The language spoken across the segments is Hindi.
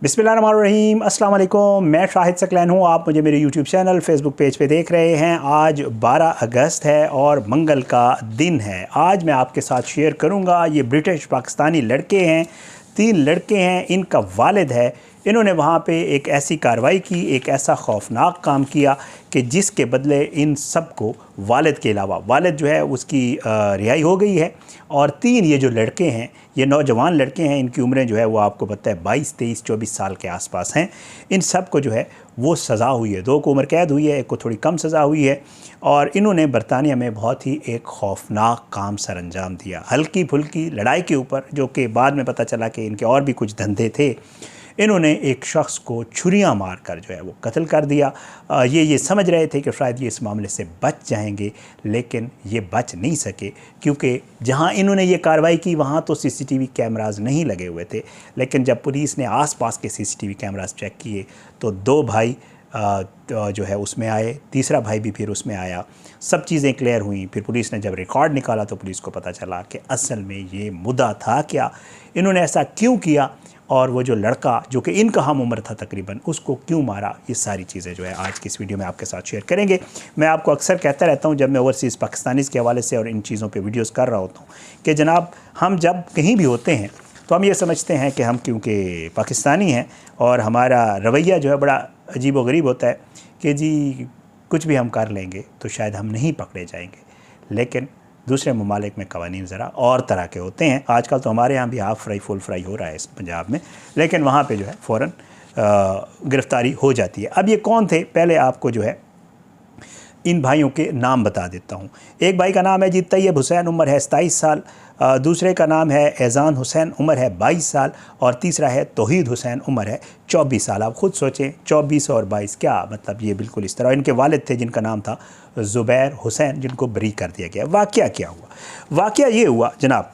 बिस्मिल्लाहिर्रहमानिर्रहीम, अस्सलाम वालेकुम। मैं शाहिद सकलैन हूँ। आप मुझे मेरे यूट्यूब चैनल फेसबुक पेज पे देख रहे हैं। आज 12 अगस्त है और मंगल का दिन है। आज मैं आपके साथ शेयर करूँगा, ये ब्रिटिश पाकिस्तानी लड़के हैं, 3 लड़के हैं, इनका वालिद है। इन्होंने वहाँ पे एक ऐसी कार्रवाई की, एक ऐसा खौफनाक काम किया कि जिसके बदले इन सब को वालिद के अलावा, वालिद जो है उसकी रिहाई हो गई है और 3 ये जो लड़के हैं, ये नौजवान लड़के हैं, इनकी उम्रें जो है वो आपको पता है 22, 23, 24 साल के आसपास हैं। इन सब को जो है वो सज़ा हुई है, 2 को उम्र कैद हुई है, एक को थोड़ी कम सज़ा हुई है। और इन्होंने बरतानिया में बहुत ही एक खौफनाक काम सर अंजाम दिया, हल्की फुल्की लड़ाई के ऊपर, जो कि बाद में पता चला कि इनके और भी कुछ धंधे थे। इन्होंने एक शख्स को छुरियां मारकर जो है वो कत्ल कर दिया। ये समझ रहे थे कि शायद ये इस मामले से बच जाएंगे, लेकिन ये बच नहीं सके, क्योंकि जहां इन्होंने ये कार्रवाई की वहां तो सीसीटीवी कैमरास नहीं लगे हुए थे। लेकिन जब पुलिस ने आसपास के सीसीटीवी कैमरास चेक किए तो 2 भाई जो है उसमें आए, तीसरा भाई भी फिर उसमें आया। सब चीज़ें क्लियर हुई। फिर पुलिस ने जब रिकॉर्ड निकाला तो पुलिस को पता चला कि असल में ये मुद्दा था क्या, इन्होंने ऐसा क्यों किया, और वो जो लड़का जो कि इनका हम उम्र था तकरीबन, उसको क्यों मारा। ये सारी चीज़ें जो है आज की इस वीडियो में आपके साथ शेयर करेंगे। मैं आपको अक्सर कहता रहता हूँ जब मैं ओवरसीज़ पाकिस्तानीज़ के हवाले से और इन चीज़ों पे वीडियोस कर रहा होता हूँ कि जनाब, हम जब कहीं भी होते हैं तो हम ये समझते हैं कि हम क्योंकि पाकिस्तानी हैं और हमारा रवैया जो है बड़ा अजीब व गरीब होता है कि जी कुछ भी हम कर लेंगे तो शायद हम नहीं पकड़े जाएंगे। लेकिन दूसरे ममालिक में कवानीन ज़रा और तरह के होते हैं। आजकल तो हमारे यहाँ भी हाफ़ फ्राई फुल फ्राई हो रहा है इस पंजाब में, लेकिन वहाँ पे जो है फ़ौरन गिरफ़्तारी हो जाती है। अब ये कौन थे, पहले आपको जो है इन भाइयों के नाम बता देता हूँ। एक भाई का नाम है जी तैयब हुसैन, उम्र है 27 साल। दूसरे का नाम है एजान हुसैन, उम्र है 22 साल। और तीसरा है तौहीद हुसैन, उम्र है 24 साल। आप ख़ुद सोचें 24 और 22 क्या मतलब, ये बिल्कुल इस तरह। इनके वालिद थे जिनका नाम था ज़ुबैर हुसैन, जिनको बरी कर दिया गया। वाक़या क्या हुआ? वाक़या ये हुआ जनाब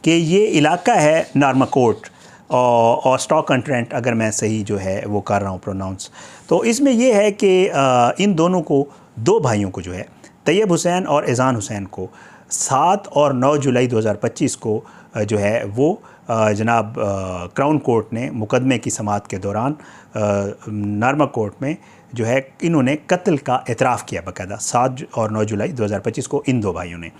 कि ये इलाका है नार्माकोट और स्टॉक ऑन ट्रेंट, अगर मैं सही जो है वो कर रहा हूँ प्रोनाउंस। तो इसमें यह है कि इन दोनों को, 2 भाइयों को जो है, तैयब हुसैन और एजान हुसैन को 7 और 9 जुलाई 2025 को जो है वो जनाब क्राउन कोर्ट ने मुकदमे की समाअत के दौरान नार्मा कोर्ट में जो है इन्होंने कत्ल का एतराफ़ किया बाकायदा, 7 और 9 जुलाई 2025 को इन 2 भाइयों ने।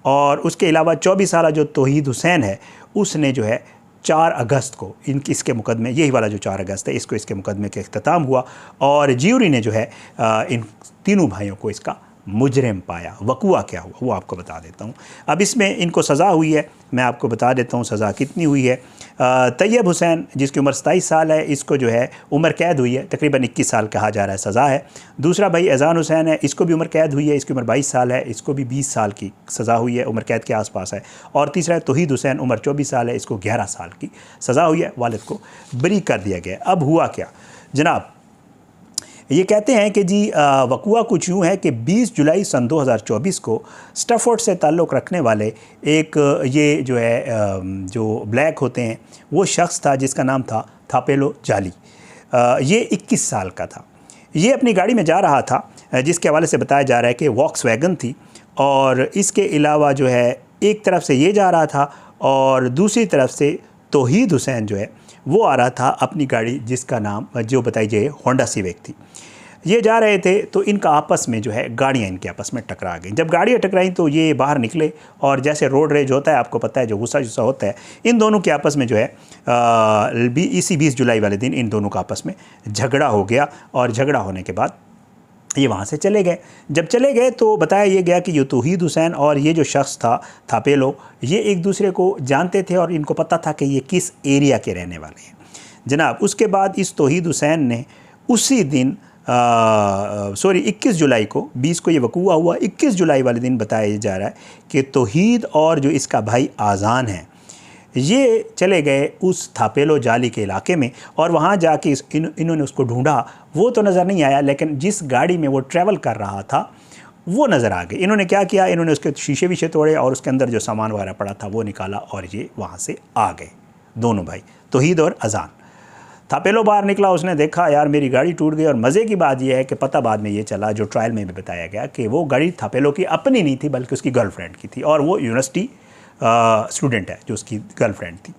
और उसके अलावा 24 साल जो तौहीद हुसैन है, उसने जो है 4 अगस्त को इसके मुकदमे, यही वाला जो 4 अगस्त है, इसके मुकदमे के इख्तिताम हुआ और ज्यूरी ने जो है इन तीनों भाइयों को इसका मुजरिम पाया। वक़ुआ क्या हुआ वो आपको बता देता हूँ। अब इसमें इनको सज़ा हुई है, मैं आपको बता देता हूँ सज़ा कितनी हुई है। तैयब हुसैन जिसकी उम्र 27 साल है, इसको जो है उम्र कैद हुई है, तकरीबन 21 साल कहा जा रहा है सज़ा है। दूसरा भाई एजान हुसैन है, इसको भी उम्र कैद हुई है, इसकी उम्र 22 साल है, इसको भी 20 साल की सज़ा हुई है, उम्र कैद के आसपास है। और तीसरा है तौहीद हुसैन, उम्र 24 साल है, इसको 11 साल की सज़ा हुई है, वालिद को बरी कर दिया गया। अब हुआ क्या जनाब, ये कहते हैं कि जी वक़ुआ कुछ यूँ है कि 20 जुलाई सन 2024 को स्टफोर्ड से ताल्लुक़ रखने वाले एक ये जो है जो ब्लैक होते हैं वो शख्स था जिसका नाम था थापेलो जाली। ये 21 साल का था। ये अपनी गाड़ी में जा रहा था, जिसके हवाले से बताया जा रहा है कि वॉक्सवैगन थी, और इसके अलावा जो है एक तरफ से ये जा रहा था और दूसरी तरफ से तौहीद हुसैन जो है वो आ रहा था अपनी गाड़ी, जिसका नाम जो बताई जाए होंडा सिविक थी। ये जा रहे थे तो इनका आपस में जो है गाड़ियाँ इनके आपस में टकरा गई। जब गाड़ियाँ टकराई तो ये बाहर निकले, और जैसे रोड रेज होता है आपको पता है, जो गुस्सा जुस्सा होता है, इन दोनों के आपस में जो है इसी 20 जुलाई वाले दिन इन दोनों का आपस में झगड़ा हो गया। और झगड़ा होने के बाद ये वहाँ से चले गए। जब चले गए तो बताया ये गया कि ये तौहीद हुसैन और ये जो शख्स था थापेलो, ये एक दूसरे को जानते थे और इनको पता था कि ये किस एरिया के रहने वाले हैं जनाब। उसके बाद इस तौहीद हुसैन ने उसी दिन 21 जुलाई को, 20 को ये वक़ुआ हुआ, 21 जुलाई वाले दिन बताया जा रहा है कि तौहीद और जो इसका भाई आज़ान है ये चले गए उस थापेलो जाली के इलाके में, और वहाँ जाके इन्होंने उसको ढूंढा। वो तो नज़र नहीं आया, लेकिन जिस गाड़ी में वो ट्रैवल कर रहा था वो नज़र आ गई। इन्होंने क्या किया, इन्होंने उसके शीशे वीशे तोड़े और उसके अंदर जो सामान वगैरह पड़ा था वो निकाला, और ये वहाँ से आ गए दोनों भाई, तौहीद और अज़ान। थापेलो बाहर निकला, उसने देखा यार मेरी गाड़ी टूट गई। और मज़े की बात यह है कि पता बाद में ये चला, जो ट्रायल में भी बताया गया, कि वो गाड़ी थापेलो की अपनी नहीं थी बल्कि उसकी गर्लफ्रेंड की थी, और वो यूनिवर्सिटी स्टूडेंट है जो उसकी गर्लफ्रेंड थी।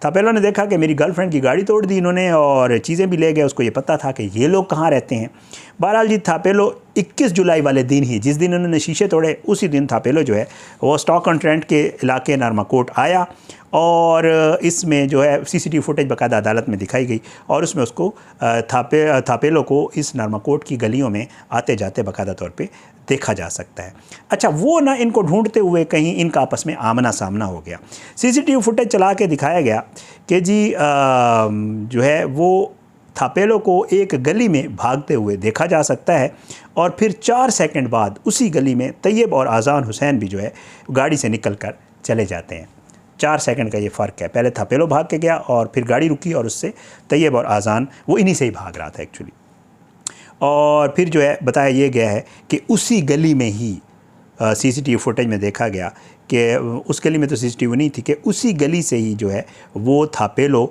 थापेलो ने देखा कि मेरी गर्लफ्रेंड की गाड़ी तोड़ दी इन्होंने और चीज़ें भी ले गए। उसको ये पता था कि ये लोग कहाँ रहते हैं। बहरहाल जी थापेलो 21 जुलाई वाले दिन ही, जिस दिन उन्होंने शीशे तोड़े, उसी दिन थापेलो जो है वो स्टॉक ऑन ट्रेंट के इलाके नारमाकोट आया और इसमें जो है सीसीटीवी फुटेज बाकायदा अदालत में दिखाई गई और उसमें उसको थापेलो को इस नारमाकोट की गलियों में आते जाते बाकायदा तौर पे देखा जा सकता है। अच्छा, वो ना इनको ढूंढते हुए कहीं इनका आपस में आमना सामना हो गया। सीसीटीवी फुटेज चला के दिखाया गया कि जी जो है वो थापेलो को एक गली में भागते हुए देखा जा सकता है और फिर 4 सेकंड बाद उसी गली में तैयब और आज़ान हुसैन भी जो है गाड़ी से निकल कर चले जाते हैं। 4 सेकंड का ये फ़र्क है। पहले थापेलो भाग के गया और फिर गाड़ी रुकी और उससे तैयब और आज़ान वो इन्हीं से ही भाग रहा था एक्चुअली। और फिर जो है बताया ये गया है कि उसी गली में ही सीसीटीवी फुटेज में देखा गया कि उस गली में तो सीसीटीवी नहीं थी कि उसी गली से ही जो है वो थापेलो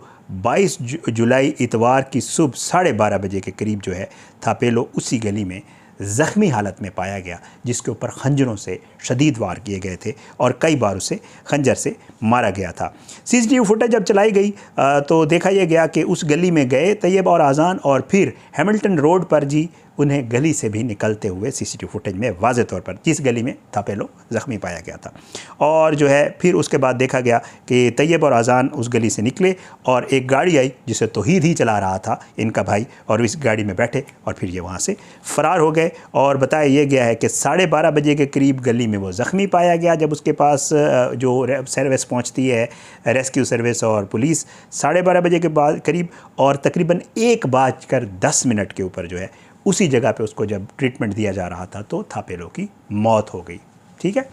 22 जुलाई इतवार की सुबह 12:30 बजे के करीब जो है थापेलो उसी गली में ज़ख्मी हालत में पाया गया, जिसके ऊपर खंजरों से शदीद वार किए गए थे और कई बार उसे खंजर से मारा गया था। सीसीटीवी फुटेज जब चलाई गई तो देखा यह गया कि उस गली में गए तैयब और आज़ान और फिर हैमिल्टन रोड पर जी उन्हें गली से भी निकलते हुए सीसीटीवी फुटेज में वाज़े तौर पर, जिस गली में थापेलो ज़ख्मी पाया गया था। और जो है फिर उसके बाद देखा गया कि तैयब और आज़ान उस गली से निकले और एक गाड़ी आई जिसे तौहीद ही चला रहा था इनका भाई, और इस गाड़ी में बैठे और फिर ये वहाँ से फ़रार हो गए। और बताया ये गया है कि 12:30 बजे के करीब गली में वो ज़ख्मी पाया गया। जब उसके पास जो सर्विस पहुँचती है, रेस्क्यू सर्विस और पुलिस, 12:30 बजे के बाद करीब और तकरीबन 1:10 के ऊपर जो है उसी जगह पे उसको जब ट्रीटमेंट दिया जा रहा था तो थापेलो की मौत हो गई। ठीक है,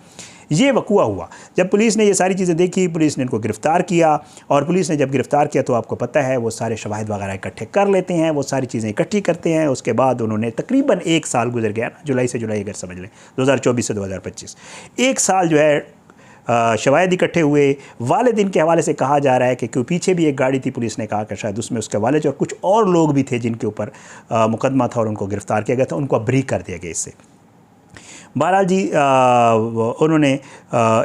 ये वक़ूआ हुआ। जब पुलिस ने ये सारी चीज़ें देखी, पुलिस ने इनको गिरफ़्तार किया और पुलिस ने जब गिरफ़्तार किया तो आपको पता है वो सारे शवाहिद वगैरह इकट्ठे कर लेते हैं, वो सारी चीज़ें इकट्ठी करते हैं। उसके बाद उन्होंने तकरीबन 1 साल गुजर गया ना, जुलाई से जुलाई अगर समझ लें 2024 से 2025, 1 साल जो है शवाहिद इकट्ठे हुए। वालिद के हवाले से कहा जा रहा है कि क्यों पीछे भी एक गाड़ी थी, पुलिस ने कहा कि शायद उसमें उसके वालिद और कुछ और लोग भी थे जिनके ऊपर मुकदमा था और उनको गिरफ़्तार किया गया था, उनको बरी कर दिया गया इससे। बहरहाल जी उन्होंने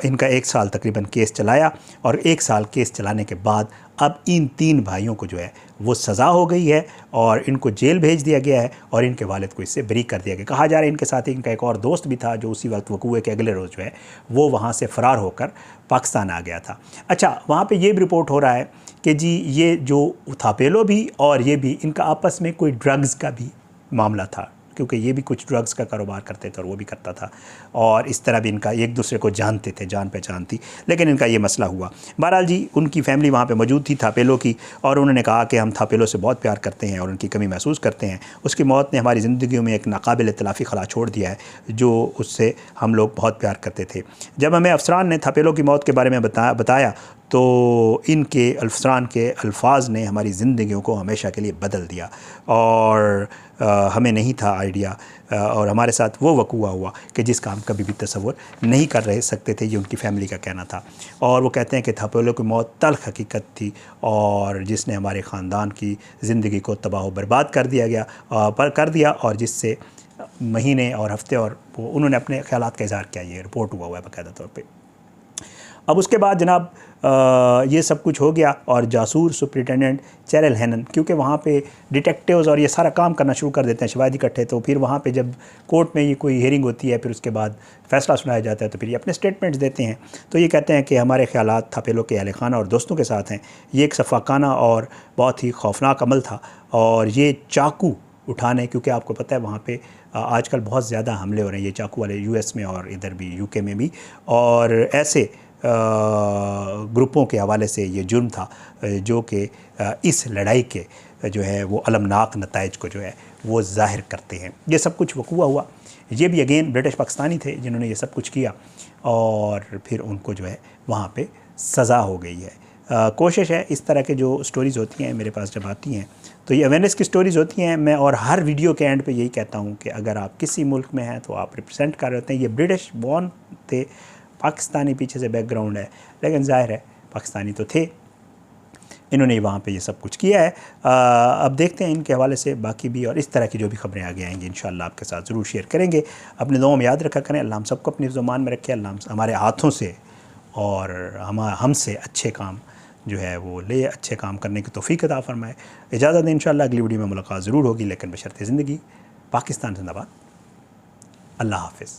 इनका 1 साल तकरीबन केस चलाया और 1 साल केस चलाने के बाद अब इन 3 भाइयों को जो है वो सज़ा हो गई है और इनको जेल भेज दिया गया है और इनके वालिद को इससे बरी कर दिया गया। कहा जा रहा है इनके साथ ही इनका एक और दोस्त भी था जो उसी वक्त वकूए के अगले रोज़ जो है वो वहाँ से फ़रार होकर पाकिस्तान आ गया था। अच्छा, वहाँ पे ये भी रिपोर्ट हो रहा है कि जी ये जो थापेलो भी और ये भी इनका आपस में कोई ड्रग्स का भी मामला था, क्योंकि ये भी कुछ ड्रग्स का कारोबार करते थे और वो भी करता था और इस तरह भी इनका एक दूसरे को जानते थे, जान पहचान थी, लेकिन इनका ये मसला हुआ। बहरहाल जी उनकी फैमिली वहाँ पे मौजूद थी थापेलो की और उन्होंने कहा कि हम थापेलो से बहुत प्यार करते हैं और उनकी कमी महसूस करते हैं। उसकी मौत ने हमारी ज़िंदगी में एक नाकाबिल तलाफ़ी खला छोड़ दिया है, जो उससे हम लोग बहुत प्यार करते थे। जब हमें अफसरान ने थापेलो की मौत के बारे में बताया तो इनके अफसरान के अल्फाज ने हमारी ज़िंदगियों को हमेशा के लिए बदल दिया और हमें नहीं था आइडिया और हमारे साथ वो वक़ूआ हुआ कि जिसका हम कभी भी तसव्वुर नहीं कर रह सकते थे, ये उनकी फ़ैमिली का कहना था। और वो कहते हैं कि थापेलो की मौत तल्ख़ हकीकत थी और जिसने हमारे ख़ानदान की ज़िंदगी को तबाह बर्बाद कर दिया और जिससे महीने और हफ़्ते और उन्होंने अपने ख़यालात का इज़हार किया। ये रिपोर्ट हुआ है बाकायदा तौर पर। अब उसके बाद जनाब ये सब कुछ हो गया और जासूर सुपरिटेंडेंट चैरल हैनन, क्योंकि वहाँ पे डिटेक्टिव्स और ये सारा काम करना शुरू कर देते हैं शवाहिद इकट्ठे, तो फिर वहाँ पे जब कोर्ट में ये कोई हियरिंग होती है फिर उसके बाद फ़ैसला सुनाया जाता है तो फिर ये अपने स्टेटमेंट्स देते हैं। तो ये कहते हैं कि हमारे ख़यालात थापेलो के अहल खाना और दोस्तों के साथ हैं। ये एक सफ़ाकाना और बहुत ही खौफनाक अमल था और ये चाकू उठाने, क्योंकि आपको पता है वहाँ पे आजकल बहुत ज़्यादा हमले हो रहे हैं, ये चाकू वाले US में और इधर भी UK में भी, और ऐसे ग्रुपों के हवाले से ये जुर्म था जो कि इस लड़ाई के जो है वो अलमनाक नताइज को जो है वो ज़ाहिर करते हैं। ये सब कुछ वक़ूआ हुआ। ये भी अगेन ब्रिटिश पाकिस्तानी थे जिन्होंने ये सब कुछ किया और फिर उनको जो है वहाँ पे सज़ा हो गई है। कोशिश है इस तरह के जो स्टोरीज़ होती हैं मेरे पास जब आती हैं तो ये अवेयरनेस की स्टोरीज़ होती हैं। मैं और हर वीडियो के एंड पे यही कहता हूँ कि अगर आप किसी मुल्क में हैं तो आप रिप्रेजेंट कर रहे होते हैं। ये ब्रिटिश बॉर्न थे, पाकिस्तानी पीछे से बैकग्राउंड है, लेकिन ज़ाहिर है पाकिस्तानी तो थे, इन्होंने वहाँ पे ये सब कुछ किया है। अब देखते हैं इनके हवाले से बाकी भी और इस तरह की जो भी खबरें आगे आएंगी इंशाअल्लाह आपके साथ ज़रूर शेयर करेंगे। अपने दुआओं में याद रखा करें। अल्लाह हम सबको अपनी ज़ुबान में रखे, अल्लाह हमारे हाथों से और हमसे अच्छे काम जो है वो ले, अच्छे काम करने की तौफीक अता फरमाए। इजाज़त दें, इंशाअल्लाह अगली वीडियो में मुलाकात ज़रूर होगी, लेकिन बशर्ते ज़िंदगी। पाकिस्तान जिंदाबाद। अल्लाह हाफ़िज़।